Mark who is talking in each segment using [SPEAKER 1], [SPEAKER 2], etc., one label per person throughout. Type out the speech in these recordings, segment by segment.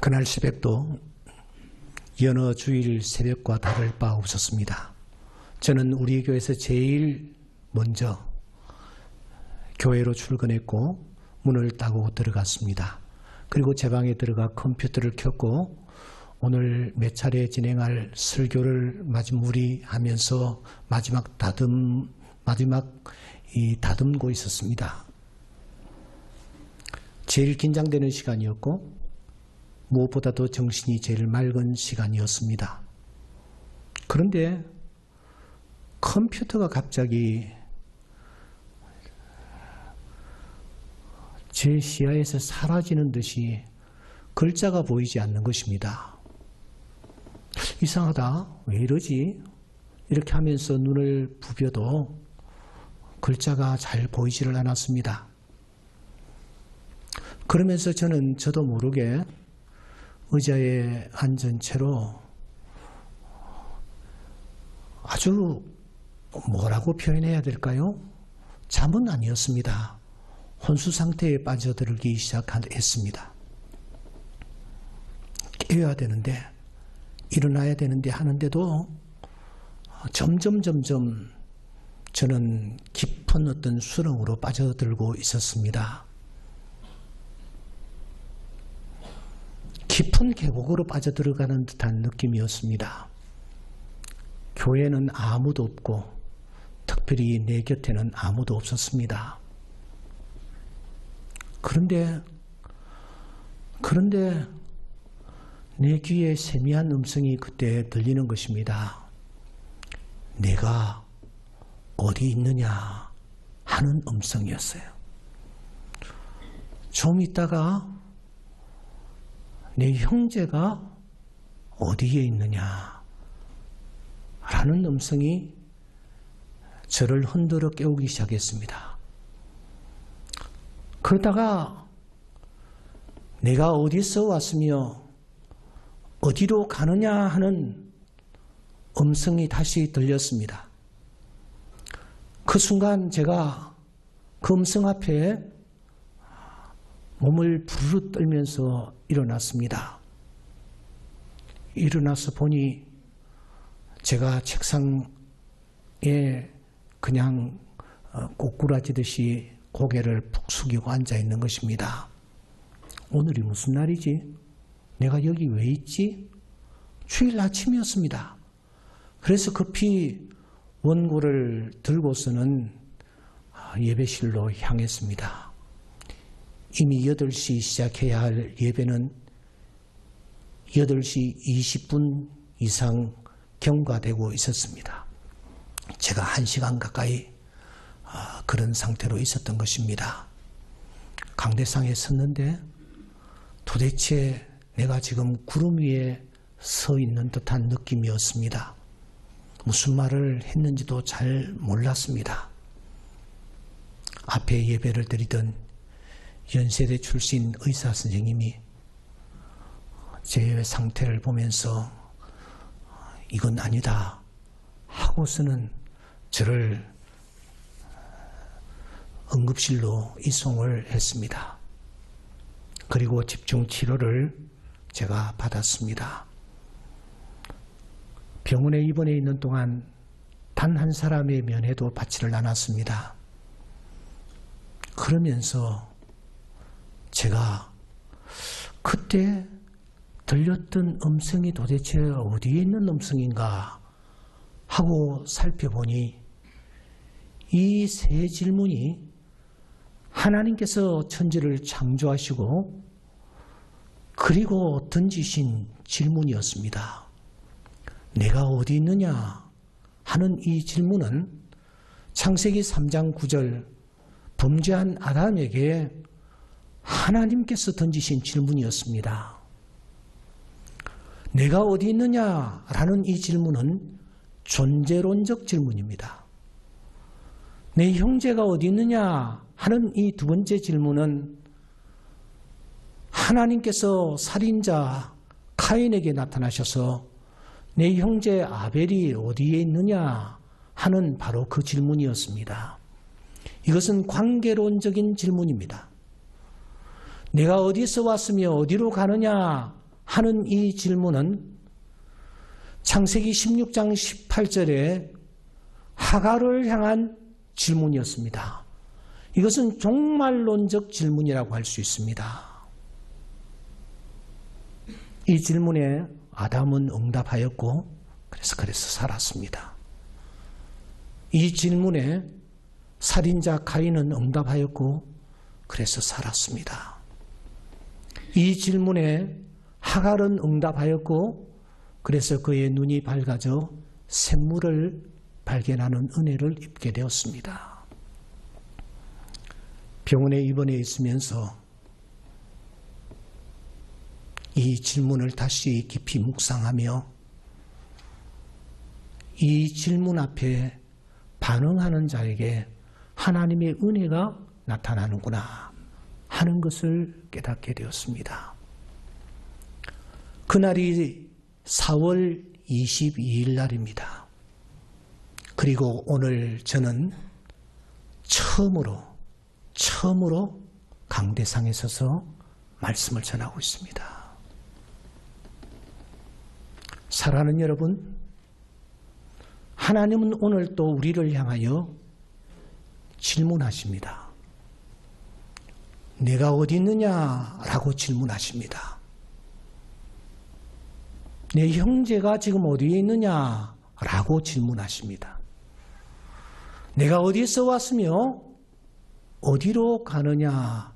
[SPEAKER 1] 그날 새벽도 여느 주일 새벽과 다를 바 없었습니다. 저는 우리 교회에서 제일 먼저 교회로 출근했고 문을 따고 들어갔습니다. 그리고 제 방에 들어가 컴퓨터를 켰고 오늘 몇 차례 진행할 설교를 마무리하면서 마지막 다듬고 있었습니다. 제일 긴장되는 시간이었고 무엇보다도 정신이 제일 맑은 시간이었습니다. 그런데 컴퓨터가 갑자기 제 시야에서 사라지는 듯이 글자가 보이지 않는 것입니다. 이상하다. 왜 이러지? 이렇게 하면서 눈을 부벼도 글자가 잘 보이지를 않았습니다. 그러면서 저는 저도 모르게 의자에 앉은 채로 아주 뭐라고 표현해야 될까요? 잠은 아니었습니다. 혼수 상태에 빠져들기 시작했습니다. 깨어야 되는데 일어나야 되는데 하는데도 점점 저는 깊은 어떤 수렁으로 빠져들고 있었습니다. 깊은 계곡으로 빠져들어가는 듯한 느낌이었습니다. 교회는 아무도 없고 특별히 내 곁에는 아무도 없었습니다. 그런데 내 귀에 세미한 음성이 그때 들리는 것입니다. 내가 어디 있느냐 하는 음성이었어요. 좀 있다가 내 형제가 어디에 있느냐 라는 음성이 저를 흔들어 깨우기 시작했습니다. 그러다가 내가 어디서 왔으며 어디로 가느냐 하는 음성이 다시 들렸습니다. 그 순간 제가 그 음성 앞에 몸을 부르르 떨면서 일어났습니다. 일어나서 보니 제가 책상에 그냥 꼬꾸라지듯이 고개를 푹 숙이고 앉아 있는 것입니다. 오늘이 무슨 날이지? 내가 여기 왜 있지? 주일 아침이었습니다. 그래서 급히 원고를 들고서는 예배실로 향했습니다. 이미 8시 시작해야 할 예배는 8시 20분 이상 경과되고 있었습니다. 제가 1시간 가까이 그런 상태로 있었던 것입니다. 강대상에 섰는데 도대체 내가 지금 구름 위에 서 있는 듯한 느낌이었습니다. 무슨 말을 했는지도 잘 몰랐습니다. 앞에 예배를 드리던 연세대 출신 의사 선생님이 제 상태를 보면서 이건 아니다 하고서는 저를 응급실로 이송을 했습니다. 그리고 집중 치료를 제가 받았습니다. 병원에 입원해 있는 동안 단 한 사람의 면회도 받지를 않았습니다. 그러면서 제가 그때 들렸던 음성이 도대체 어디에 있는 음성인가 하고 살펴보니 이 세 질문이 하나님께서 천지를 창조하시고 그리고 던지신 질문이었습니다. 내가 어디 있느냐 하는 이 질문은 창세기 3장 9절 범죄한 아담에게 하나님께서 던지신 질문이었습니다. 내가 어디 있느냐라는 이 질문은 존재론적 질문입니다. 내 형제가 어디 있느냐 하는 이 두 번째 질문은 하나님께서 살인자 카인에게 나타나셔서 내 형제 아벨이 어디에 있느냐 하는 바로 그 질문이었습니다. 이것은 관계론적인 질문입니다. 내가 어디서 왔으며 어디로 가느냐 하는 이 질문은 창세기 16장 18절에 하갈을 향한 질문이었습니다. 이것은 종말론적 질문이라고 할 수 있습니다. 이 질문에 아담은 응답하였고 그래서 살았습니다. 이 질문에 살인자 가인은 응답하였고 그래서 살았습니다. 이 질문에 하갈은 응답하였고 그래서 그의 눈이 밝아져 샘물을 발견하는 은혜를 입게 되었습니다. 병원에 입원해 있으면서 이 질문을 다시 깊이 묵상하며 이 질문 앞에 반응하는 자에게 하나님의 은혜가 나타나는구나 하는 것을 깨닫게 되었습니다. 그날이 4월 22일 날입니다. 그리고 오늘 저는 처음으로 강대상에 서서 말씀을 전하고 있습니다. 사랑하는 여러분, 하나님은 오늘 또 우리를 향하여 질문하십니다. 내가 어디 있느냐라고 질문하십니다. 내 형제가 지금 어디에 있느냐라고 질문하십니다. 내가 어디서 왔으며 어디로 가느냐라는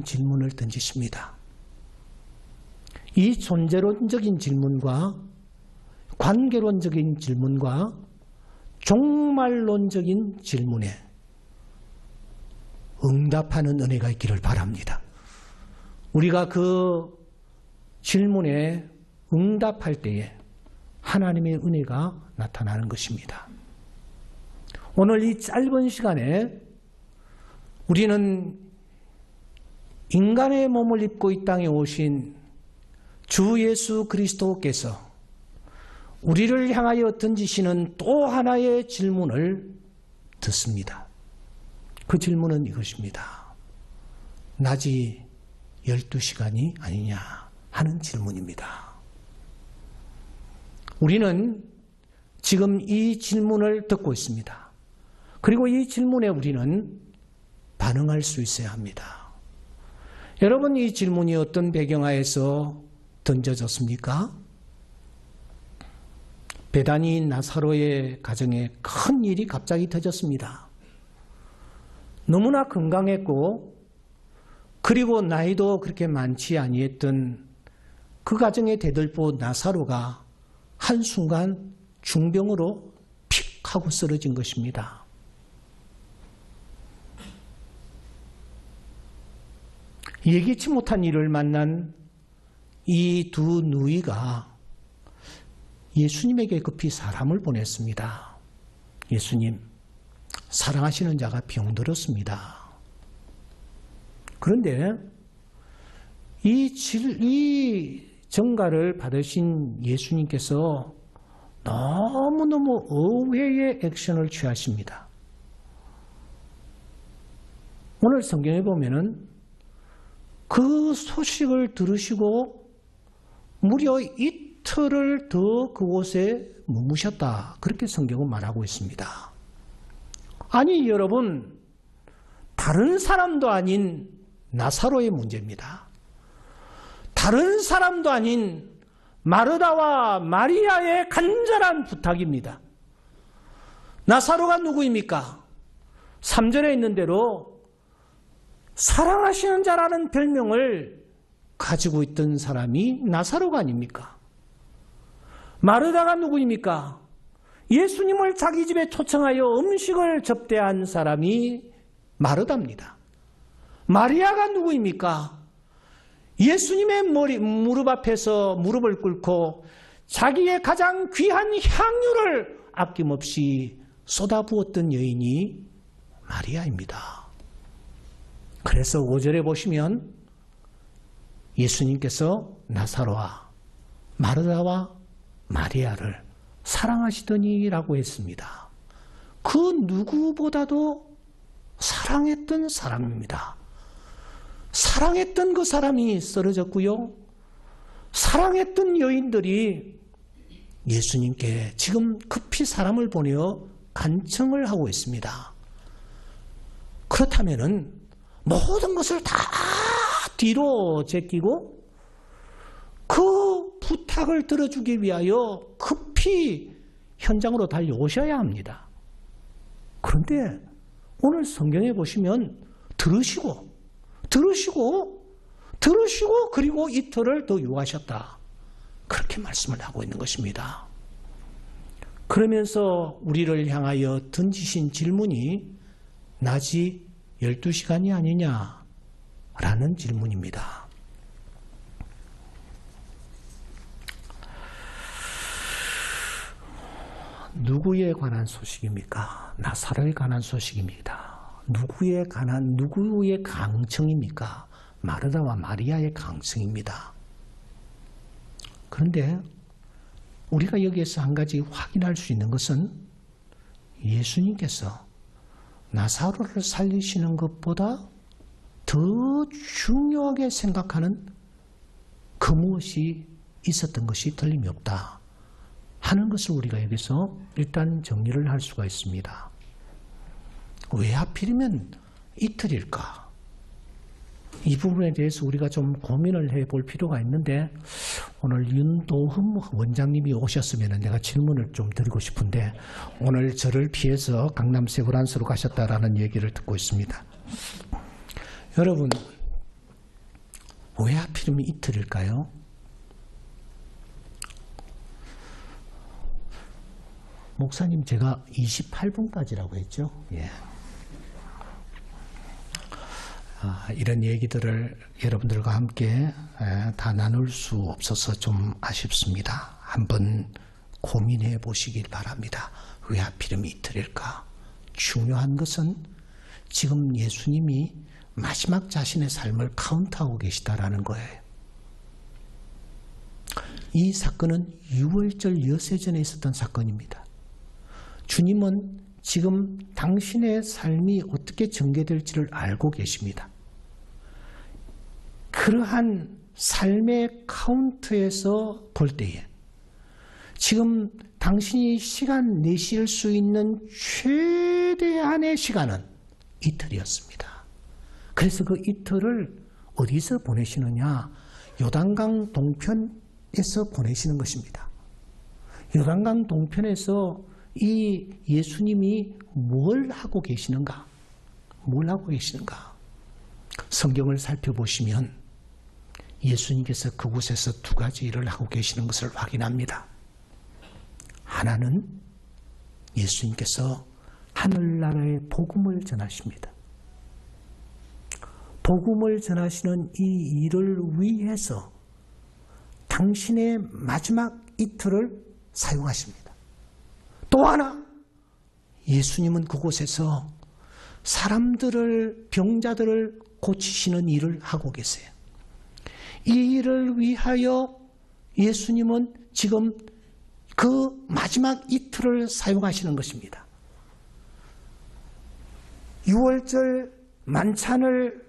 [SPEAKER 1] 질문을 던지십니다. 이 존재론적인 질문과 관계론적인 질문과 종말론적인 질문에 응답하는 은혜가 있기를 바랍니다. 우리가 그 질문에 응답할 때에 하나님의 은혜가 나타나는 것입니다. 오늘 이 짧은 시간에 우리는 인간의 몸을 입고 이 땅에 오신 주 예수 그리스도께서 우리를 향하여 던지시는 또 하나의 질문을 듣습니다. 그 질문은 이것입니다. 낮이 12시간이 아니냐 하는 질문입니다. 우리는 지금 이 질문을 듣고 있습니다. 그리고 이 질문에 우리는 반응할 수 있어야 합니다. 여러분, 이 질문이 어떤 배경하에서 던져졌습니까? 베다니 나사로의 가정에 큰 일이 갑자기 터졌습니다. 너무나 건강했고 그리고 나이도 그렇게 많지 아니했던 그 가정의 대들보 나사로가 한순간 중병으로 픽 하고 쓰러진 것입니다. 예기치 못한 일을 만난 이 두 누이가 예수님에게 급히 사람을 보냈습니다. 예수님, 사랑하시는 자가 병들었습니다. 그런데 이 전가를 받으신 예수님께서 너무너무 의외의 액션을 취하십니다. 오늘 성경에 보면은 그 소식을 들으시고 무려 이틀을 더 그곳에 머무셨다. 그렇게 성경은 말하고 있습니다. 아니 여러분, 다른 사람도 아닌 나사로의 문제입니다. 다른 사람도 아닌 마르다와 마리아의 간절한 부탁입니다. 나사로가 누구입니까? 3절에 있는 대로 사랑하시는 자라는 별명을 가지고 있던 사람이 나사로가 아닙니까? 마르다가 누구입니까? 예수님을 자기 집에 초청하여 음식을 접대한 사람이 마르다입니다. 마리아가 누구입니까? 예수님의 무릎 앞에서 무릎을 꿇고 자기의 가장 귀한 향유를 아낌없이 쏟아부었던 여인이 마리아입니다. 그래서 5절에 보시면 예수님께서 나사로와 마르다와 마리아를 사랑하시더니라고 했습니다. 그 누구보다도 사랑했던 사람입니다. 사랑했던 그 사람이 쓰러졌고요. 사랑했던 여인들이 예수님께 지금 급히 사람을 보내어 간청을 하고 있습니다. 그렇다면은 모든 것을 다 뒤로 제끼고 그 부탁을 들어주기 위하여 급히 현장으로 달려오셔야 합니다. 그런데 오늘 성경에 보시면 들으시고 그리고 이틀을 더 요하셨다. 그렇게 말씀을 하고 있는 것입니다. 그러면서 우리를 향하여 던지신 질문이 낮이 12시간이 아니냐라는 질문입니다. 누구에 관한 소식입니까? 나사로에 관한 소식입니다. 누구에 관한 누구의 강청입니까? 마르다와 마리아의 강청입니다. 그런데 우리가 여기에서 한 가지 확인할 수 있는 것은 예수님께서 나사로를 살리시는 것보다 더 중요하게 생각하는 그 무엇이 있었던 것이 틀림이 없다 하는 것을 우리가 여기서 일단 정리를 할 수가 있습니다. 왜 하필이면 이틀일까? 이 부분에 대해서 우리가 좀 고민을 해볼 필요가 있는데 오늘 윤도흠 원장님이 오셨으면 내가 질문을 좀 드리고 싶은데 오늘 저를 피해서 강남 세브란스로 가셨다라는 얘기를 듣고 있습니다. 여러분, 왜 하필이면 이틀일까요? 목사님, 제가 28분까지라고 했죠? 예. 이런 얘기들을 여러분들과 함께 다 나눌 수 없어서 좀 아쉽습니다. 한번 고민해 보시길 바랍니다. 왜 하필이면 이틀일까? 중요한 것은 지금 예수님이 마지막 자신의 삶을 카운트하고 계시다라는 거예요. 이 사건은 유월절 여세전에 있었던 사건입니다. 주님은 지금 당신의 삶이 어떻게 전개될지를 알고 계십니다. 그러한 삶의 카운트에서 볼 때에 지금 당신이 시간 내실 수 있는 최대한의 시간은 이틀이었습니다. 그래서 그 이틀을 어디서 보내시느냐? 요단강 동편에서 보내시는 것입니다. 요단강 동편에서 이 예수님이 뭘 하고 계시는가? 뭘 하고 계시는가? 성경을 살펴보시면 예수님께서 그곳에서 두 가지 일을 하고 계시는 것을 확인합니다. 하나는 예수님께서 하늘나라의 복음을 전하십니다. 복음을 전하시는 이 일을 위해서 당신의 마지막 이틀을 사용하십니다. 또 하나, 예수님은 그곳에서 사람들을, 병자들을 고치시는 일을 하고 계세요. 이 일을 위하여 예수님은 지금 그 마지막 이틀을 사용하시는 것입니다. 유월절 만찬을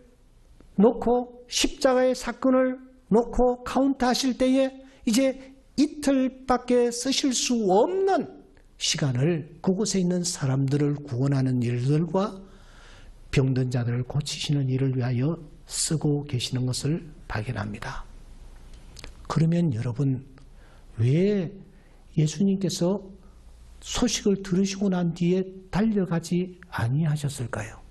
[SPEAKER 1] 놓고 십자가의 사건을 놓고 카운트하실 때에 이제 이틀밖에 쓰실 수 없는 시간을 그곳에 있는 사람들을 구원하는 일들과 병든 자들을 고치시는 일을 위하여 쓰고 계시는 것을 발견합니다. 그러면 여러분, 왜 예수님께서 소식을 들으시고 난 뒤에 달려가지 아니하셨을까요?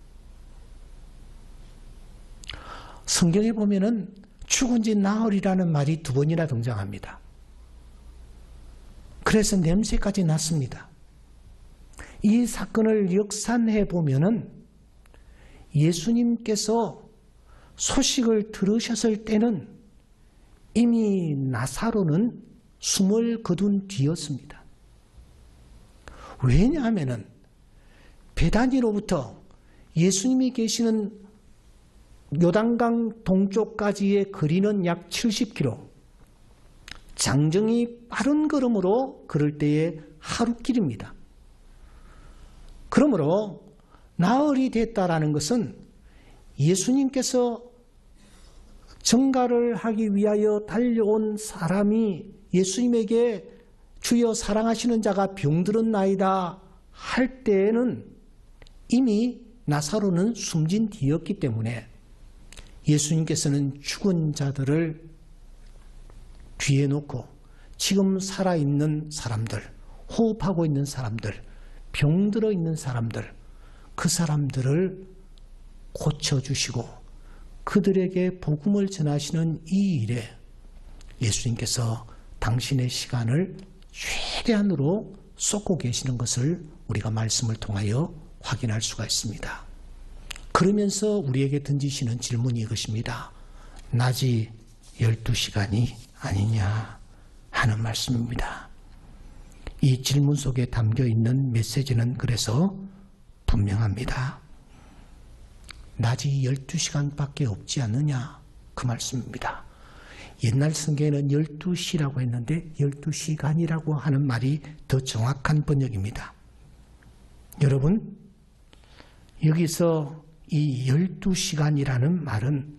[SPEAKER 1] 성경에 보면은 죽은 지 나흘이라는 말이 두 번이나 등장합니다. 그래서 냄새까지 났습니다. 이 사건을 역산해 보면은 예수님께서 소식을 들으셨을 때는 이미 나사로는 숨을 거둔 뒤였습니다. 왜냐하면은 베다니로부터 예수님이 계시는 요단강 동쪽까지의 거리는 약 70km. 장정이 빠른 걸음으로 걸을 때의 하루길입니다. 그러므로 나흘이 됐다라는 것은 예수님께서 전가를 하기 위하여 달려온 사람이 예수님에게 주여 사랑하시는 자가 병들었나이다 할 때에는 이미 나사로는 숨진 뒤였기 때문에 예수님께서는 죽은 자들을 뒤에 놓고 지금 살아있는 사람들, 호흡하고 있는 사람들, 병들어 있는 사람들, 그 사람들을 고쳐주시고 그들에게 복음을 전하시는 이 일에 예수님께서 당신의 시간을 최대한으로 쏟고 계시는 것을 우리가 말씀을 통하여 확인할 수가 있습니다. 그러면서 우리에게 던지시는 질문이 이것입니다. 낮이 12시간이 아니냐 하는 말씀입니다. 이 질문 속에 담겨있는 메시지는 그래서 분명합니다. 낮이 12시간밖에 없지 않느냐 그 말씀입니다. 옛날 성경에는 12시라고 했는데 12시간이라고 하는 말이 더 정확한 번역입니다. 여러분, 여기서 이 12시간이라는 말은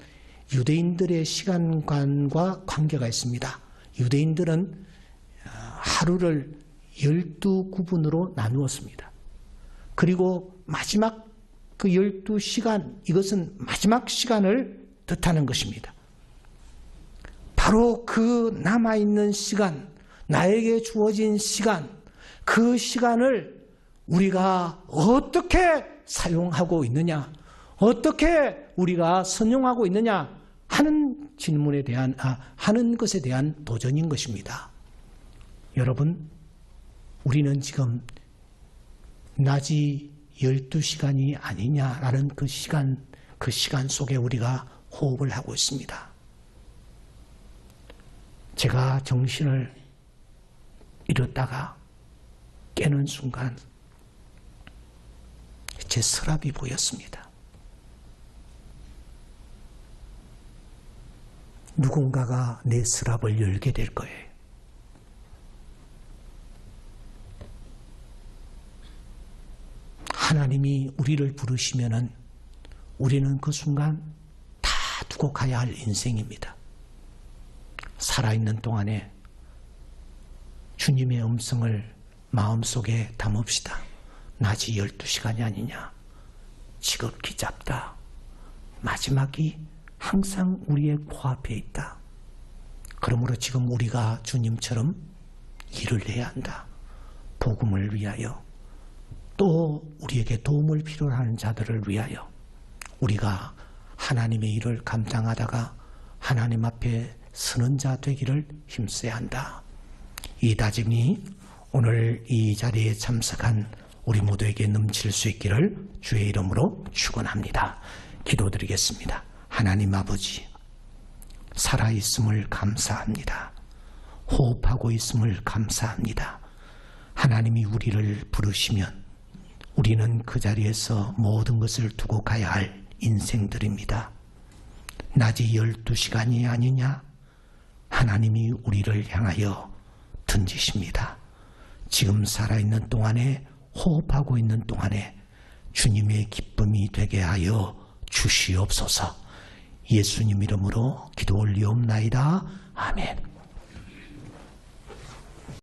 [SPEAKER 1] 유대인들의 시간관과 관계가 있습니다. 유대인들은 하루를 12구분으로 나누었습니다. 그리고 마지막 그 12시간, 이것은 마지막 시간을 뜻하는 것입니다. 바로 그 남아있는 시간, 나에게 주어진 시간, 그 시간을 우리가 어떻게 사용하고 있느냐, 어떻게 우리가 선용하고 있느냐 하는 질문에 대한, 하는 것에 대한 도전인 것입니다. 여러분, 우리는 지금 낮이 12시간이 아니냐라는 그 시간 속에 우리가 호흡을 하고 있습니다. 제가 정신을 잃었다가 깨는 순간 제 서랍이 보였습니다. 누군가가 내 서랍을 열게 될 거예요. 하나님이 우리를 부르시면은 우리는 그 순간 다 두고 가야 할 인생입니다. 살아있는 동안에 주님의 음성을 마음속에 담읍시다. 낮이 12시간이 아니냐. 지극히 짧다. 마지막이 항상 우리의 코앞에 있다. 그러므로 지금 우리가 주님처럼 일을 해야 한다. 복음을 위하여, 또 우리에게 도움을 필요로 하는 자들을 위하여 우리가 하나님의 일을 감당하다가 하나님 앞에 서는 자 되기를 힘써야 한다. 이 다짐이 오늘 이 자리에 참석한 우리 모두에게 넘칠 수 있기를 주의 이름으로 축원합니다. 기도드리겠습니다. 하나님 아버지, 살아있음을 감사합니다. 호흡하고 있음을 감사합니다. 하나님이 우리를 부르시면 우리는 그 자리에서 모든 것을 두고 가야 할 인생들입니다. 낮이 12시간이 아니냐? 하나님이 우리를 향하여 던지십니다. 지금 살아있는 동안에, 호흡하고 있는 동안에 주님의 기쁨이 되게 하여 주시옵소서. 예수님 이름으로 기도 올리옵나이다. 아멘.